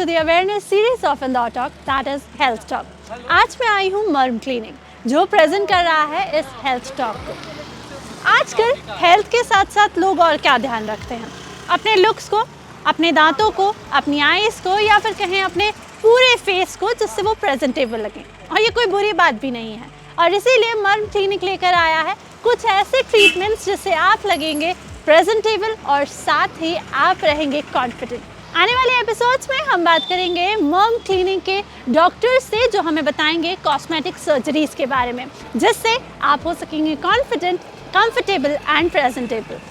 to the awareness series of Indore Talk, that is Health Talk. आज मैं आई हूँ मर्म क्लिनिक, जो प्रेजेंट कर रहा है इस हेल्थ टॉक को। आजकल हेल्थ के साथ साथ लोग और क्या ध्यान रखते हैं? अपने लुक्स को, अपने दांतों को, अपनी आईज को, या फिर कहें अपने पूरे फेस को, जिससे वो प्रेजेंटेबल लगे। और ये कोई बुरी बात भी नहीं है। और इसीलिए मर्म क्लिनिक लेकर आया है कुछ ऐसे ट्रीटमेंट्स जिससे आप लगेंगे प्रेजेंटेबल और साथ ही आप रहेंगे कॉन्फिडेंट। आने वाले एपिसोड्स में हम बात करेंगे मर्म क्लिनिक के डॉक्टर्स से, जो हमें बताएंगे कॉस्मेटिक सर्जरीज के बारे में, जिससे आप हो सकेंगे confident, comfortable and presentable.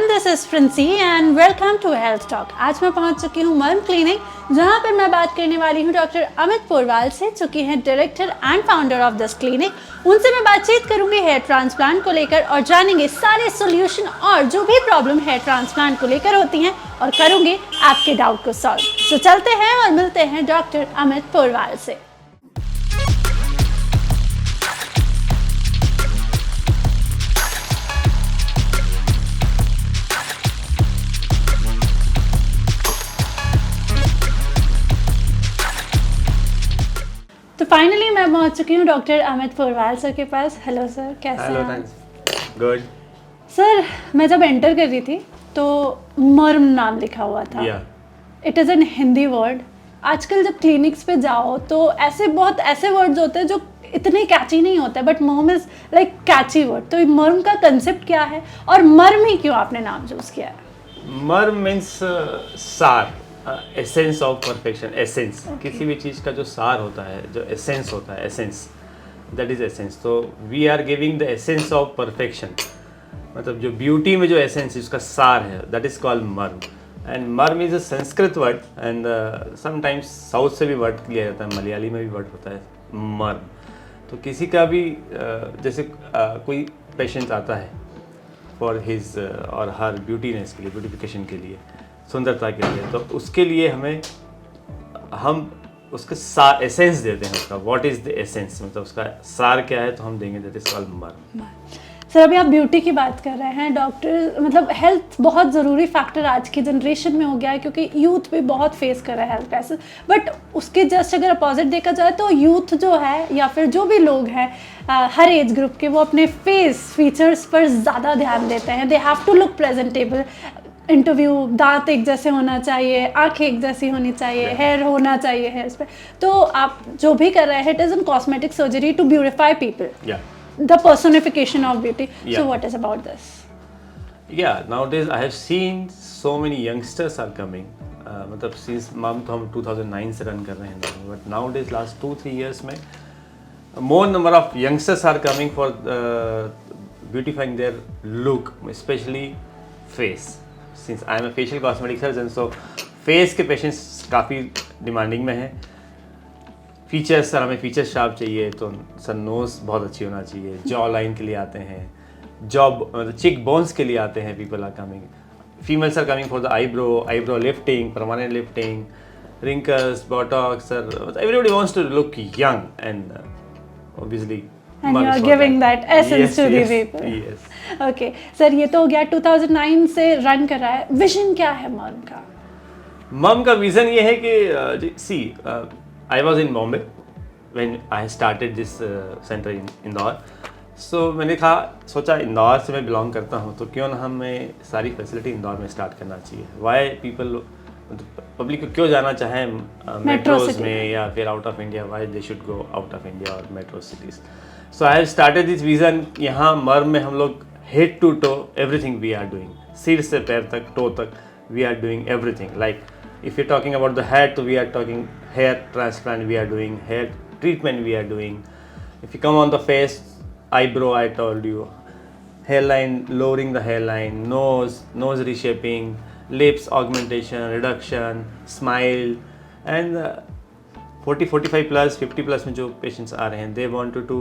This is Princy and welcome to health talk. आज मैं पहुंच चुकी हूं मर्म क्लिनिक, जहां पर मैं बात करने वाली हूं डॉक्टर अमित पोरवाल से, जो कि हैं director and founder of this clinic. उनसे मैं बातचीत करूंगी हेयर ट्रांसप्लांट को लेकर और जानेंगे सारे सोल्यूशन और जो भी प्रॉब्लम हेयर ट्रांसप्लांट को लेकर होती हैं, और करूंगी आपके डाउट को सॉल्व। सो चलते हैं और मिलते हैं डॉक्टर अमित पोरवाल से। तो फाइनली मैं पहुंच चुकी हूँ डॉक्टर अमित पोरवाल सर के पास। हेलो सर, कैसे हैं? Hello, thanks, good. सर, मैं जब एंटर कर रही थी तो मर्म नाम लिखा हुआ था। It is N Hindi word. आजकल जब क्लिनिक्स पे जाओ तो बहुत ऐसे वर्ड्स होते हैं जो इतने कैची नहीं होते, बट मर्म इज़ लाइक कैची वर्ड। तो मर्म का कंसेप्ट क्या है और मर्म ही क्यों आपने नाम चूज किया है? मर्म मीन्स सार, एसेंस ऑफ परफेक्शन। एसेंस किसी भी चीज़ का जो सार होता है, जो एसेंस होता है, एसेंस, दैट इज एसेंस। तो we are giving the essence of perfection, मतलब जो ब्यूटी में जो एसेंस उसका सार है, that is called Marm. And Marm is a Sanskrit word and sometimes south से भी वर्ड लिया जाता है, मलयाली में भी वर्ड होता है मर्म। तो किसी का भी जैसे कोई पेशेंट आता है फॉर हिज और हर ब्यूटीनेस के लिए, ब्यूटिफिकेशन के लिए, सुंदरता के लिए, तो उसके लिए हम उसके सार एसेंस देते हैं उसका। व्हाट इज द एसेंस, मतलब उसका सार क्या है, तो हम देंगे दैट इज कॉल्ड मर्म। सर, अभी आप ब्यूटी की बात कर रहे हैं। डॉक्टर, मतलब हेल्थ बहुत ज़रूरी फैक्टर आज की जनरेशन में हो गया है, क्योंकि यूथ भी बहुत फेस कर रहा है हेल्थ क्राइसिस। बट उसके जस्ट अगर अपोजिट देखा जाए तो यूथ जो है, या फिर जो भी लोग हैं हर एज ग्रुप के, वो अपने फेस फीचर्स पर ज़्यादा ध्यान देते हैं। They have to look presentable. Interview, दांत एक जैसे होना चाहिए, आंखें एक जैसी होनी चाहिए, हेयर होना चाहिए हेयर्स पे। तो आप जो भी कर रहे हैं, it is an cosmetic surgery to beautify people, the personification of beauty. So what is about this? Nowadays I have seen so many youngsters are coming, मतलब since mom तो हम 2009 से रन कर रहे हैं, but nowadays last 2-3 years में more number of youngsters are coming for beautifying their look, especially face. Since I am a facial cosmetic surgeon, so face के patients काफ़ी डिमांडिंग में हैं। फीचर्स, सर हमें फीचर शार्प चाहिए, तो sir nose बहुत अच्छी होना चाहिए। जॉ लाइन के लिए आते हैं, मतलब चिक बोन्स के लिए आते हैं, people are coming. Females are coming for the eyebrow lifting, permanent lifting, wrinkles, botox. Sir everybody wants to look young and obviously And you are giving that essence to the people. Yes. Okay, sir, ये तो हो गया 2009 से run कर रहा है। Vision क्या है मर्म का? मर्म का विजन ये है कि सी, I was in Bombay when I started this center in Indore. So मैंने सोचा इंदौर से मैं बिलोंग करता हूँ, तो क्यों ना हमें सारी फैसिलिटी इंदौर में स्टार्ट करना चाहिए। वाई पीपल, पब्लिक को क्यों जाना चाहे मेट्रोज में या फिर out of India, why they should go out of India और metro cities. So I have started this vision. यहाँ मर्म में हम लोग head to toe everything we are doing, सिर से पैर तक, टो तक, we are doing everything. Like if you're talking about the hair, so we are talking hair transplant, we are doing hair treatment, we are doing. If you come on the face, eyebrow, I told you, hairline, lowering the hairline, nose reshaping, lips augmentation, reduction, smile, and 40, 45 plus, 50 plus में जो patients आ रहे हैं, they want to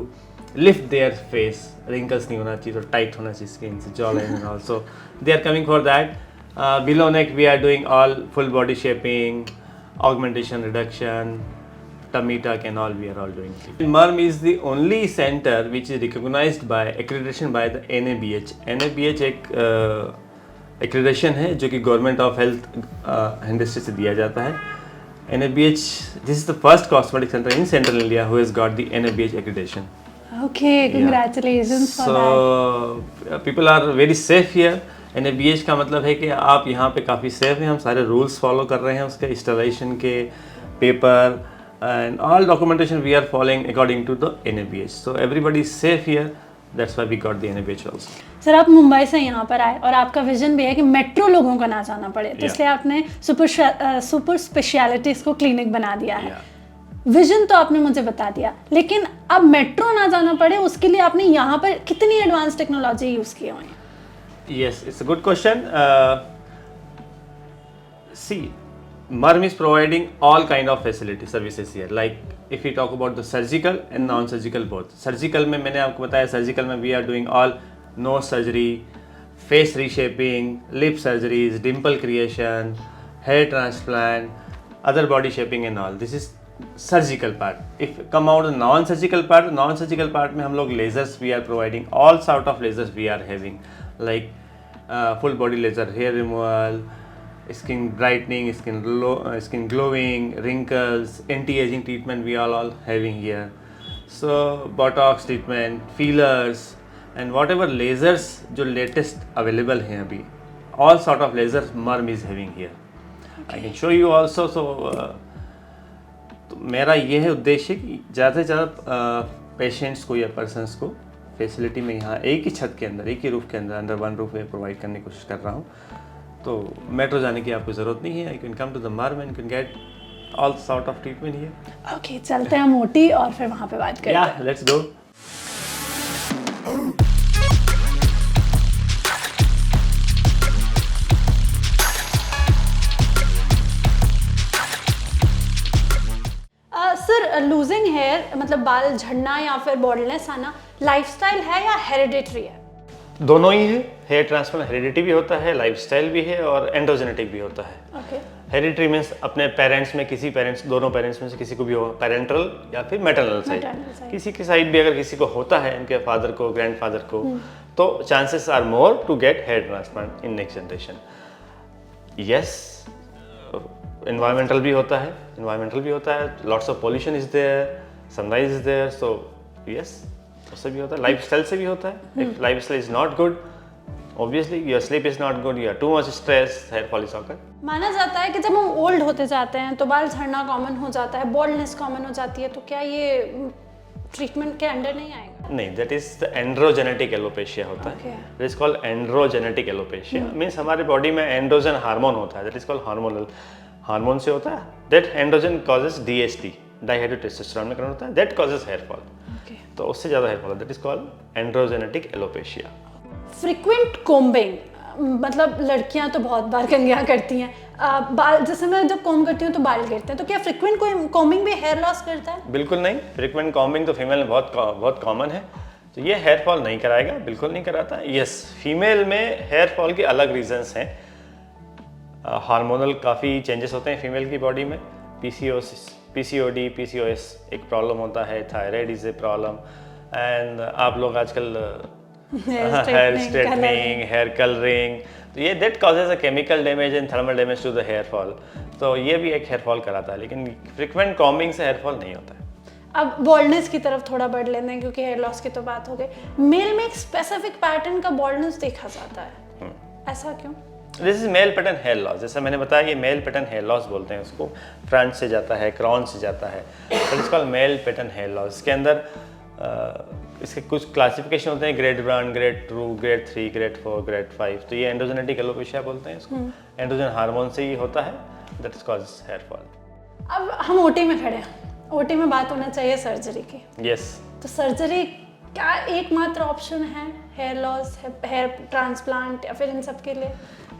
lift their face, wrinkles नहीं होना चाहिए, तो tight होना चाहिए स्किन से, jaw line and also they are coming for that. Below neck we are doing all full body shaping, augmentation, reduction, tummy tuck and all we are all doing. MURM is the only center which is recognized by accreditation by the NABH. NABH एक accreditation है जो कि government of health industry से दिया जाता है. NABH, this is the first cosmetic center in Central India who has got the NABH accreditation. Okay, congratulations for that. So people are very safe here. NABH का मतलब है कि आप यहाँ पे काफ़ी सेफ हैं. हम सारे रूल्स फॉलो कर रहे हैं उसके, इंस्टॉलेशन के, paper and all documentation we are following according to the NABH. So everybody is safe here, that's why we got the NABH also. Sir आप मुंबई से यहाँ पर आए और आपका विजन भी है कि मेट्रो लोगों को ना जाना पड़े, तो इसलिए आपने सुपर स्पेशलिटीज़ को क्लिनिक बना दिया है. विजन तो आपने मुझे बता दिया, लेकिन अब मेट्रो ना जाना पड़े उसके लिए आपने यहाँ पर कितनी एडवांस टेक्नोलॉजी यूज़ की हुई है? Yes, it's a good question. See, MURM is providing all kind of facility services here. Like if we talk about the surgical and non-surgical both. Surgical में मैंने आपको बताया, surgical में we are doing all nose surgery, face reshaping, lip surgeries, dimple creation, hair transplant, other body shaping and all. This is surgical part. If come out the non-surgical part में हम लोग lasers we are providing, all sort of lasers we are having. Like full body laser hair removal, skin brightening, skin glowing, wrinkles, anti-aging treatment we are all having here. So Botox treatment, fillers and whatever lasers जो latest available हैं अभी, all sort of lasers MURM is having here. I can show you also. So तो मेरा ये है उद्देश्य कि ज़्यादा से ज़्यादा पेशेंट्स को या पर्सनस को फैसिलिटी में यहाँ एक ही छत के अंदर, एक ही रूफ के अंदर, अंडर वन रूफ में प्रोवाइड करने की कोशिश कर रहा हूँ. तो मेट्रो जाने की आपको ज़रूरत नहीं है. You can come to the MURM and can get all sort of treatment here. Okay, चलते हैं मोटी और फिर वहाँ पे बात करते हैं. या let's go. Sir losing hair मतलब बाल झड़ना या फिर बॉल्डनेस आना लाइफस्टाइल है या हेरिडिटरी है? दोनों ही है. हेयर ट्रांसप्लांट हेरिडिटी भी होता है, लाइफस्टाइल भी है और एंड्रोजेनेटिक भी होता है. ओके. हेरिडिटरी मीन्स अपने पेरेंट्स में किसी दोनों पेरेंट्स में से किसी को भी हो, पेरेंटल या फिर मैटरनल साइड, किसी की साइड भी अगर किसी को होता है, उनके फादर को, ग्रैंडफादर को, तो chances are more to get hair transplant in next generation. Yes, environmental भी होता है, lots of pollution is there, sunrise is there, so yes उससे भी होता है. लाइफस्टाइल से भी होता है. If lifestyle is not good, obviously your sleep is not good, you have too much stress, hair fall is occur. माना जाता है कि जब हम ओल्ड होते जाते हैं तो बाल झड़ना कॉमन हो जाता है, बॉल्डनेस कॉमन हो जाती है, तो क्या ये ट्रीटमेंट के अंडर नहीं आएगा? नहीं, that is the androgenetic alopecia होता है. That is called androgenetic alopecia. Means हमारे बॉडी में एंड्रोजन हार्मोन होता है, that is called hormonal. Hormone से होता है. That androgen causes DHT, dihydrotestosterone में होता है, दैट कॉजेज हेयर फॉल. तो उससे ज़्यादा hair fall, that is called androgenetic alopecia. Frequent combing मतलब लड़कियां तो बहुत बार कंघियां करती हैं, बाल जैसे मैं जब कॉम्ब करती हूँ तो बाल गिरते हैं, तो क्या फ्रीक्वेंट कोम्बिंग भी हेयर लॉस करता है? बिल्कुल नहीं. फ्रीक्वेंट कॉम्बिंग तो फीमेल में बहुत कॉमन है, तो ये हेयर फॉल नहीं कराएगा, बिल्कुल नहीं कराता. यस, फीमेल में हेयर फॉल के अलग रीजंस हैं. हार्मोनल काफ़ी चेंजेस होते हैं फीमेल की बॉडी में. PCOD, PCOS एक प्रॉब्लम होता है, thyroid is a problem, and आप लोग आजकल हेयर स्ट्रेटनिंग, हेयर कलरिंग, तो ये that causes a chemical damage and thermal damage to the hair fall. तो ये भी एक हेयर फॉल कराता है, लेकिन फ्रीक्वेंट कॉम्बिंग से हेयर फॉल नहीं होता है. अब बॉल्डनेस की तरफ थोड़ा बढ़ लेते हैं क्योंकि हेयर लॉस की तो बात हो गई. मेल में एक स्पेसिफिक पैटर्न का बॉल्डनेस देखा जाता है, ऐसा क्यों? This is male pattern hair loss. जैसा मैंने बताया, ये मेल पैटर्न हेयर लॉस बोलते हैं उसको. फ्रंट से जाता है, क्रॉन से जाता है, that is called male pattern hair loss. इसके अंदर इसके कुछ क्लासिफिकेशन होते हैं, grade 1, grade 2, grade 3, grade 4, grade 5. तो ये एंड्रोजेनेटिक एलोपेशिया बोलते हैं इसको. एंड्रोजन हार्मोन से ही होता है, that is causes hair fall. अब हम ओटी में खड़े हैं, ओटी में बात होना चाहिए सर्जरी की. यस. तो सर्जरी क्या एकमात्र ऑप्शन है हेयर लॉस, हेयर ट्रांसप्लांट या फिर इन सब के लिए?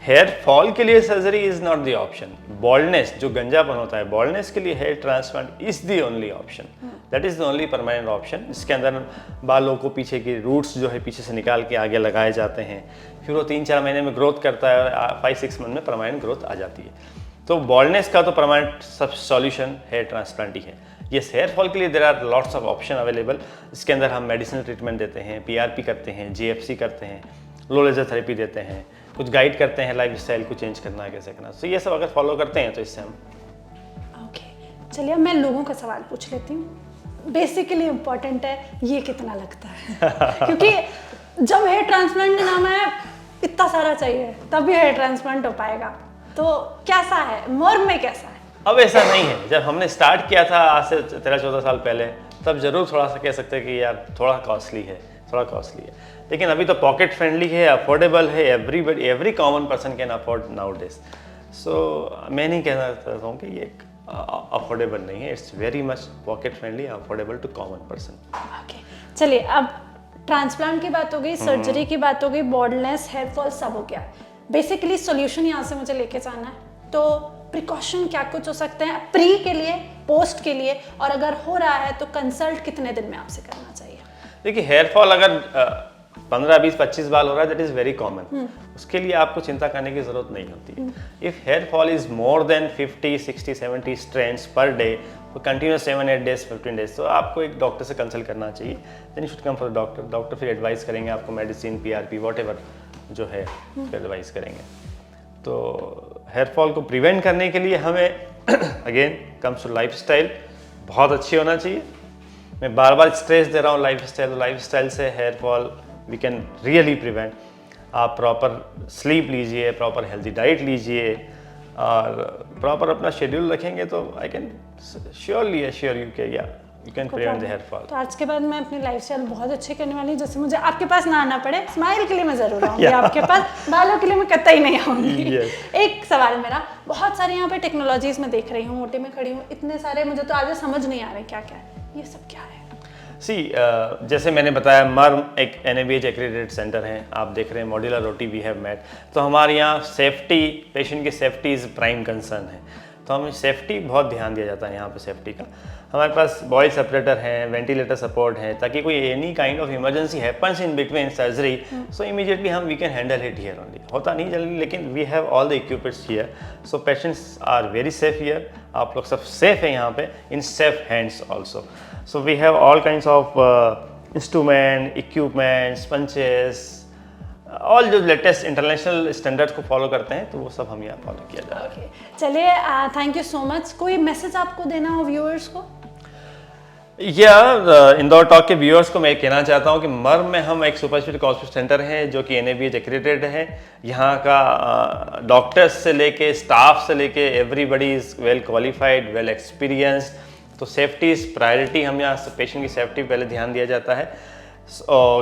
हेयर फॉल के लिए surgery is not the option. Baldness, जो गंजापन होता है, बॉल्डनेस के लिए hair transplant is the only option, that is the only permanent option. इसके अंदर बालों को पीछे की रूट्स जो है पीछे से निकाल के आगे लगाए जाते हैं, फिर वो 3-4 महीने में ग्रोथ करता है और 5-6 मंथ में परमानेंट ग्रोथ आ जाती है। तो बॉल्डनेस का तो परमानेंट सब सॉल्यूशन हेयर ट्रांसप्लांट ही है। यस, हेयर फॉल के लिए there are lots of option available. इसके अंदर हम मेडिसिनल ट्रीटमेंट देते हैं, PRP करते हैं, GFC करते हैं, लो लेजर थेरेपी देते हैं, कुछ गाइड करते हैं लाइफ स्टाइल को चेंज करना है, कैसे करना। तो ये सब अगर फॉलो करते हैं तो इससे हम ओके। चलिए अब मैं लोगों का सवाल पूछ लेती हूँ। बेसिकली इम्पोर्टेंट है, ये कितना लगता है? क्योंकि जब हेयर ट्रांसप्लांट का नाम है इतना सारा चाहिए तभी हेयर ट्रांसप्लांट हो पाएगा, तो कैसा है, मर्म में कैसा है? अब ऐसा नहीं है। जब हमने स्टार्ट किया था आज से 13-14 साल पहले, तब जरूर थोड़ा सा कह सकते हैं कि यार थोड़ा कॉस्टली है, लेकिन अभी तो पॉकेट फ्रेंडली है, अफोर्डेबल है, every common person can afford nowadays. So मैं नहीं कहना चाहता हूँ कि ये अफोर्डेबल नहीं है, it's very much pocket friendly, affordable to common person. Okay, चलिए अब ट्रांसप्लांट की बात हो गई, सर्जरी की बात हो गई, बॉल्डनेस, हेयर फॉल सब हो गया। बेसिकली सॉल्यूशन यहाँ से मुझे लेके जाना है, तो प्रिकॉशन क्या कुछ हो सकते हैं प्री के लिए, पोस्ट के लिए, और अगर हो रहा है तो कंसल्ट कितने दिन में आपसे करना चाहिए? देखिए, हेयर फॉल अगर 15, 20, 25 बाल हो रहा है, दैट इज वेरी कॉमन। उसके लिए आपको चिंता करने की जरूरत नहीं होती। If hair fall is more than 50, 60, 70 strands per day, continuous 7-8 days, 15 days, तो आपको एक डॉक्टर से कंसल्ट करना चाहिए। Then you should come for doctor. Doctor फिर एडवाइस करेंगे आपको, मेडिसिन, PRP, व्हाटएवर जो है एडवाइस करेंगे। तो हेयर फॉल को प्रिवेंट करने के लिए हमें अगेन कम्स टू लाइफस्टाइल, बहुत अच्छी होना चाहिए। मैं बार बार स्ट्रेस दे रहा हूँ लाइफस्टाइल से hair fall we can really prevent. आप प्रॉपर स्लीप लीजिए, प्रॉपर हेल्दी डाइट लीजिए और प्रॉपर अपना शेड्यूल रखेंगे तो I can surely assure you के you can prevent the hair fall. तो आज के बाद मैं अपनी लाइफस्टाइल बहुत अच्छी करने वाली हूँ, जैसे मुझे आपके पास ना आना पड़े। स्माइल के लिए मैं जरूर आऊँगी आपके पास, बालों के लिए मैं कतई नहीं आऊँगी। एक सवाल मेरा, बहुत सारे यहाँ पे टेक्नोलॉजीज में देख रही हूँ, मोटे में खड़ी हूँ, इतने सारे मुझे तो आज समझ नहीं आ रहे क्या क्या है, ये सब क्या है? जैसे मैंने बताया, मर्म एक NABH एक्रेडिटेड सेंटर है। आप देख रहे हैं मॉड्यूलर रोटी वी हैव मेड। तो हमारे यहाँ सेफ्टी, पेशेंट की सेफ्टी इज़ प्राइम कंसर्न है, तो हमें सेफ्टी बहुत ध्यान दिया जाता है यहाँ पे सेफ्टी का। हमारे पास बॉयल सेपरेटर हैं, वेंटिलेटर सपोर्ट है, ताकि कोई any kind of emergency happens in between surgery, so immediately we can handle it here only. होता नहीं जल्दी, लेकिन we have all the equipments here, so patients are very safe here. आप लोग सब सेफ हैं यहाँ पे, in safe hands also. So we have all kinds of instrument, equipments, punches, all जो लेटेस्ट इंटरनेशनल स्टैंडर्ड्स को फॉलो करते हैं, तो वो सब हम यहाँ फॉलो किया जा रहा है। चलिए, थैंक यू सो मच। कोई मैसेज आपको देना हो व्यूअर्स को? इंदौर टॉक के व्यूअर्स को मैं कहना चाहता हूँ कि मर्म में हम एक सुपर स्पेशलिटी कॉस्मेटिक सेंटर है जो कि NABH एक्रेडिटेड है। यहाँ का डॉक्टर्स से लेके, स्टाफ से लेके, everybody is well qualified, well experienced. तो सेफ्टी इज़ प्रायोरिटी, हम यहाँ पेशेंट की सेफ्टी पहले ध्यान दिया जाता है।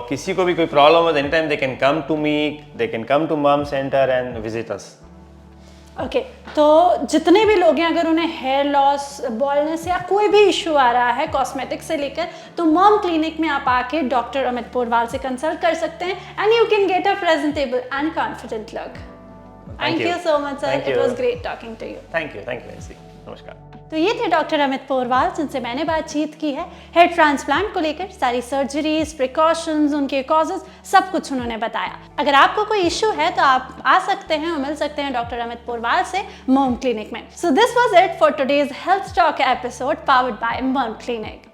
किसी को भी कोई प्रॉब्लम हो, any time they can come to me, they can come to Marm center and visit us. Okay, तो जितने भी लोग हैं, अगर उन्हें हेयर लॉस, बॉल्डनेस या कोई भी इशू आ रहा है कॉस्मेटिक से लेकर, तो मॉम क्लिनिक में आप आके डॉक्टर अमित पोरवाल से कंसल्ट कर सकते हैं and you can get a presentable and confident look. Thank you so much sir, it was great talking to you. Thank you Nancy, नमस्कार। तो ये थे डॉक्टर अमित पोरवाल जिनसे मैंने बातचीत की है हेयर ट्रांसप्लांट को लेकर। सारी सर्जरीज, प्रिकॉशंस, उनके कॉजेज, सब कुछ उन्होंने बताया। अगर आपको कोई इशू है तो आप आ सकते हैं और मिल सकते हैं डॉक्टर अमित पोरवाल से मॉम क्लिनिक में। So this was it for today's health talk episode powered by mom clinic.